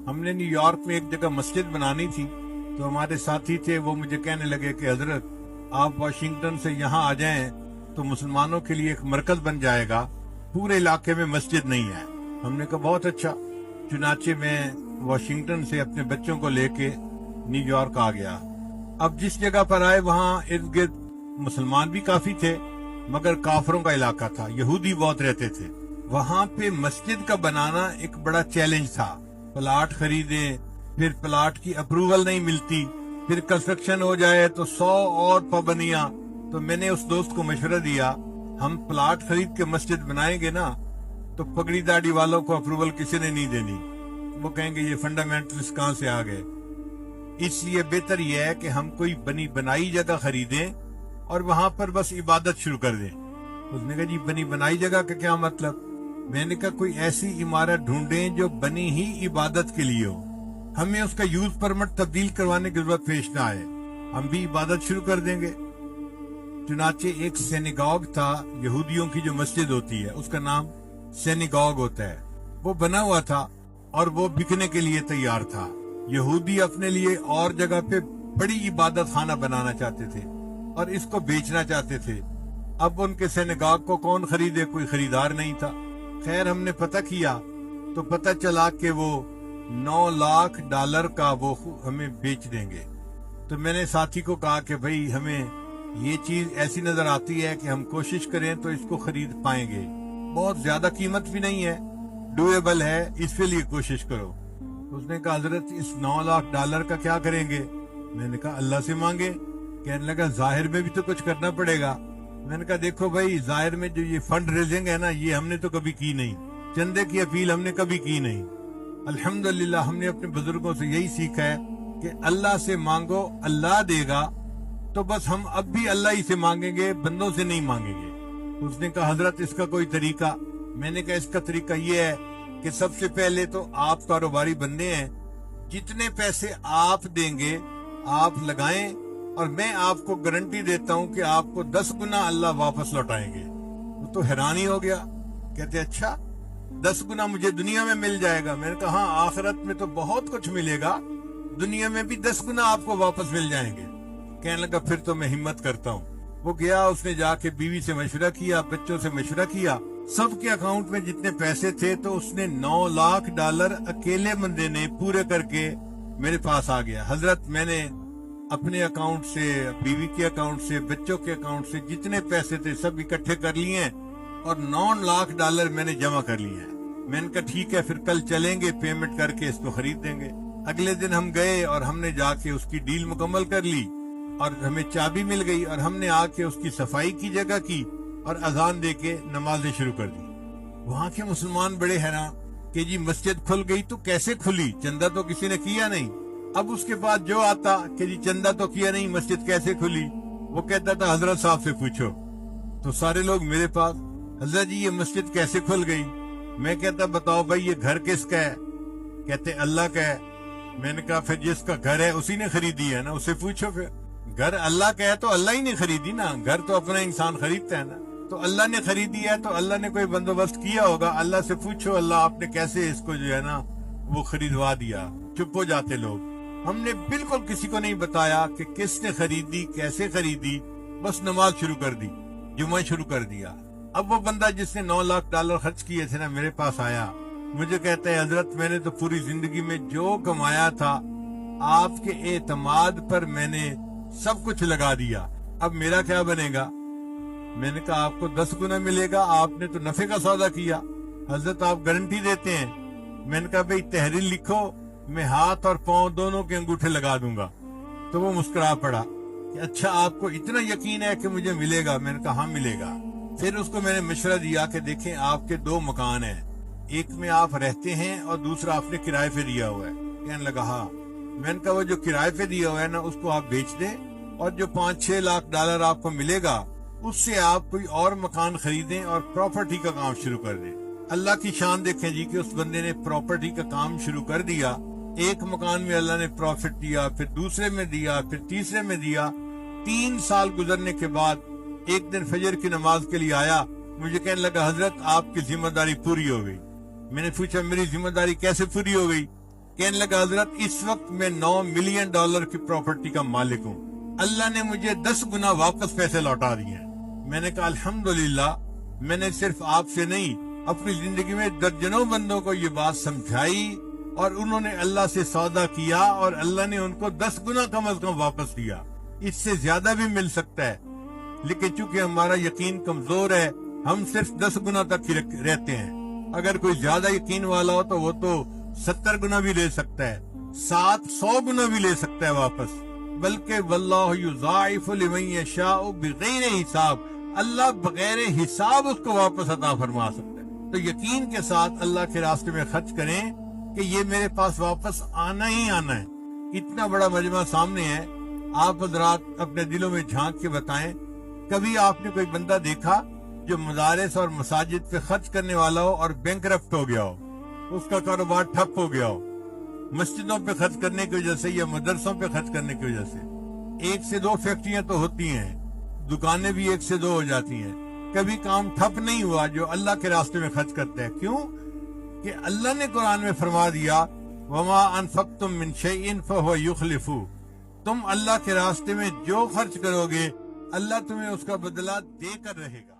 ہم نے new York میں ایک جگہ مسجد بنانی تھی، تو ہمارے ساتھی تھے، وہ مجھے کہنے لگے کہ حضرت آپ واشنگٹن سے یہاں آ جائیں تو مسلمانوں کے لیے ایک مرکز بن جائے گا، پورے علاقے میں مسجد نہیں ہے۔ ہم نے کہا بہت اچھا، چنانچہ میں واشنگٹن سے اپنے بچوں کو لے کے نیو یارک آ گیا۔ اب جس جگہ پر آئے وہاں ارد گرد مسلمان بھی کافی تھے، مگر کافروں کا علاقہ تھا، یہودی بہت رہتے تھے۔ وہاں پہ مسجد کا بنانا ایک بڑا چیلنج تھا، پلاٹ خریدیں، پھر پلاٹ کی اپروول نہیں ملتی، پھر کنسٹرکشن ہو جائے تو 100 اور پابندیاں۔ تو میں نے اس دوست کو مشورہ دیا، ہم پلاٹ خرید کے مسجد بنائیں گے نا تو پگڑی داڑھی والوں کو اپروول کسی نے نہیں دینی، وہ کہیں گے یہ فنڈامنٹلسٹ کہاں سے آ گئے۔ اس لیے بہتر یہ ہے کہ ہم کوئی بنی بنائی جگہ خریدیں اور وہاں پر بس عبادت شروع کر دیں۔ اس نے کہا جی بنی بنائی جگہ کا کیا مطلب؟ میں نے کہا کوئی ایسی عمارت ڈھونڈیں جو بنی ہی عبادت کے لیے ہو، ہمیں اس کا یوز پرمٹ تبدیل کروانے کی ضرورت پیش نہ آئے، ہم بھی عبادت شروع کر دیں گے۔ چنانچہ ایک سینیگاگ تھا، یہودیوں کی جو مسجد ہوتی ہے اس کا نام سینیگاگ ہوتا ہے، وہ بنا ہوا تھا اور وہ بکنے کے لیے تیار تھا۔ یہودی اپنے لیے اور جگہ پہ بڑی عبادت خانہ بنانا چاہتے تھے اور اس کو بیچنا چاہتے تھے۔ اب ان کے سینیگاگ کو کون خریدے؟ کوئی خریدار نہیں تھا۔ خیر ہم نے پتہ کیا تو پتہ چلا کہ وہ $9 لاکھ کا وہ ہمیں بیچ دیں گے۔ تو میں نے ساتھی کو کہا کہ بھئی ہمیں یہ چیز ایسی نظر آتی ہے کہ ہم کوشش کریں تو اس کو خرید پائیں گے، بہت زیادہ قیمت بھی نہیں ہے، ڈویبل ہے، اس کے لیے کوشش کرو۔ اس نے کہا حضرت اس $9 لاکھ کا کیا کریں گے؟ میں نے کہا اللہ سے مانگے۔ کہنے لگا ظاہر میں بھی تو کچھ کرنا پڑے گا۔ میں نے کہا دیکھو بھائی، ظاہر میں جو یہ فنڈ ریزنگ ہے نا، یہ ہم نے تو کبھی کی نہیں، چندے کی اپیل ہم نے کبھی کی نہیں۔ الحمدللہ ہم نے اپنے بزرگوں سے یہی سیکھا ہے کہ اللہ سے مانگو، اللہ دے گا، تو بس ہم اب بھی اللہ ہی سے مانگیں گے، بندوں سے نہیں مانگیں گے۔ اس نے کہا حضرت اس کا کوئی طریقہ؟ میں نے کہا اس کا طریقہ یہ ہے کہ سب سے پہلے تو آپ کاروباری بندے ہیں، جتنے پیسے آپ دیں گے آپ لگائیں، اور میں آپ کو گارنٹی دیتا ہوں کہ آپ کو 10 گنا اللہ واپس لوٹائیں گے۔ وہ تو حیران ہی ہو گیا، کہتے اچھا 10 گنا مجھے دنیا میں مل جائے گا؟ میں نے کہا ہاں، آخرت میں تو بہت کچھ ملے گا، دنیا میں بھی 10 گنا آپ کو واپس مل جائیں گے۔ کہنے لگا پھر تو میں ہمت کرتا ہوں۔ وہ گیا، اس نے جا کے بیوی سے مشورہ کیا، بچوں سے مشورہ کیا، سب کے اکاؤنٹ میں جتنے پیسے تھے تو اس نے $9 لاکھ اکیلے بندے نے پورے کر کے میرے پاس آ گیا۔ حضرت میں نے اپنے اکاؤنٹ سے، بیوی کے اکاؤنٹ سے، بچوں کے اکاؤنٹ سے جتنے پیسے تھے سب اکٹھے کر لیے ہیں اور $9 لاکھ میں نے جمع کر لیے ہیں۔ میں نے کہا ٹھیک ہے، پھر کل چلیں گے، پیمنٹ کر کے اس کو خرید دیں گے۔ اگلے دن ہم گئے اور ہم نے جا کے اس کی ڈیل مکمل کر لی اور ہمیں چابی مل گئی، اور ہم نے آ کے اس کی صفائی کی جگہ کی اور اذان دے کے نمازیں شروع کر دی۔ وہاں کے مسلمان بڑے حیران کہ جی مسجد کھل گئی تو کیسے کھلی؟ چندہ تو کسی نے کیا نہیں۔ اب اس کے بعد جو آتا کہ جی چندہ تو کیا نہیں، مسجد کیسے کھلی؟ وہ کہتا تھا حضرت صاحب سے پوچھو۔ تو سارے لوگ میرے پاس، حضرت جی یہ مسجد کیسے کھل گئی؟ میں کہتا بتاؤ بھائی یہ گھر کس کا ہے؟ کہتے اللہ کا ہے۔ میں نے کہا پھر جس کا گھر ہے اسی نے خریدی ہے نا، اسے پوچھو۔ پھر گھر اللہ کا ہے تو اللہ ہی نے خریدی نا، گھر تو اپنا انسان خریدتا ہے نا، تو اللہ نے خریدی ہے تو اللہ نے کوئی بندوبست کیا ہوگا، اللہ سے پوچھو اللہ آپ نے کیسے اس کو جو ہے نا وہ خریدوا دیا۔ چپ ہو جاتے لوگ۔ ہم نے بالکل کسی کو نہیں بتایا کہ کس نے خریدی، کیسے خریدی، بس نماز شروع کر دی، جمعہ شروع کر دیا۔ اب وہ بندہ جس نے $9 لاکھ خرچ کیے تھے نا میرے پاس آیا، مجھے کہتا ہے حضرت میں نے تو پوری زندگی میں جو کمایا تھا آپ کے اعتماد پر میں نے سب کچھ لگا دیا، اب میرا کیا بنے گا؟ میں نے کہا آپ کو 10 گنا ملے گا، آپ نے تو نفع کا سودا کیا۔ حضرت آپ گارنٹی دیتے ہیں؟ میں نے کہا بھئی تحریر لکھو، میں ہاتھ اور پاؤں دونوں کے انگوٹھے لگا دوں گا۔ تو وہ مسکرا پڑا کہ اچھا آپ کو اتنا یقین ہے کہ مجھے ملے گا؟ میں نے کہا ہاں ملے گا۔ پھر اس کو میں نے مشورہ دیا کہ دیکھیں آپ کے 2 مکان ہیں، ایک میں آپ رہتے ہیں اور دوسرا آپ نے کرائے پہ دیا ہوا ہے۔ کہنے لگا ہاں۔ میں نے کہا وہ جو کرائے پہ دیا ہوا ہے نا اس کو آپ بیچ دیں اور جو $5-6 لاکھ آپ کو ملے گا اس سے آپ کوئی اور مکان خریدیں اور پراپرٹی کا کام شروع کر دیں۔ اللہ کی شان دیکھیں جی کہ اس بندے نے پراپرٹی کا کام شروع کر دیا۔ ایک مکان میں اللہ نے پروفٹ دیا، پھر دوسرے میں دیا، پھر تیسرے میں دیا۔ 3 سال گزرنے کے بعد ایک دن فجر کی نماز کے لیے آیا، مجھے کہنے لگا حضرت آپ کی ذمہ داری پوری ہو گئی۔ میں نے پوچھا میری ذمہ داری کیسے پوری ہو گئی؟ کہنے لگا حضرت اس وقت میں $9 ملین کی پراپرٹی کا مالک ہوں، اللہ نے مجھے 10 گنا واپس پیسے لوٹا دیے ہیں۔ میں نے کہا الحمدللہ، میں نے صرف آپ سے نہیں اپنی زندگی میں درجنوں بندوں کو یہ بات سمجھائی اور انہوں نے اللہ سے سودا کیا اور اللہ نے ان کو 10 گنا کم از کم واپس دیا۔ اس سے زیادہ بھی مل سکتا ہے، لیکن چونکہ ہمارا یقین کمزور ہے ہم صرف 10 گنا تک ہی رہتے ہیں۔ اگر کوئی زیادہ یقین والا ہو تو وہ تو 70 گنا بھی لے سکتا ہے، 700 گنا بھی لے سکتا ہے واپس، بلکہ واللہ یضاعف لمن یشاء بغیر حساب، اللہ بغیر حساب اس کو واپس عطا فرما سکتا ہے۔ تو یقین کے ساتھ اللہ کے راستے میں خرچ کریں کہ یہ میرے پاس واپس آنا ہی آنا ہے۔ اتنا بڑا مجمع سامنے ہے، آپ حضرات اپنے دلوں میں جھانک کے بتائیں، کبھی آپ نے کوئی بندہ دیکھا جو مدارس اور مساجد پہ خرچ کرنے والا ہو اور بینکرپٹ ہو گیا ہو، اس کا کاروبار ٹھپ ہو گیا ہو، مسجدوں پہ خرچ کرنے کی وجہ سے یا مدرسوں پہ خرچ کرنے کی وجہ سے؟ 1 سے 2 فیکٹریاں تو ہوتی ہیں، دکانیں بھی 1 سے 2 ہو جاتی ہیں، کبھی کام ٹھپ نہیں ہوا جو اللہ کے راستے میں خرچ کرتا ہے۔ کیوں کہ اللہ نے قرآن میں فرما دیا وما انفقتم من شیء فهو یخلفہ، تم اللہ کے راستے میں جو خرچ کرو گے اللہ تمہیں اس کا بدلہ دے کر رہے گا۔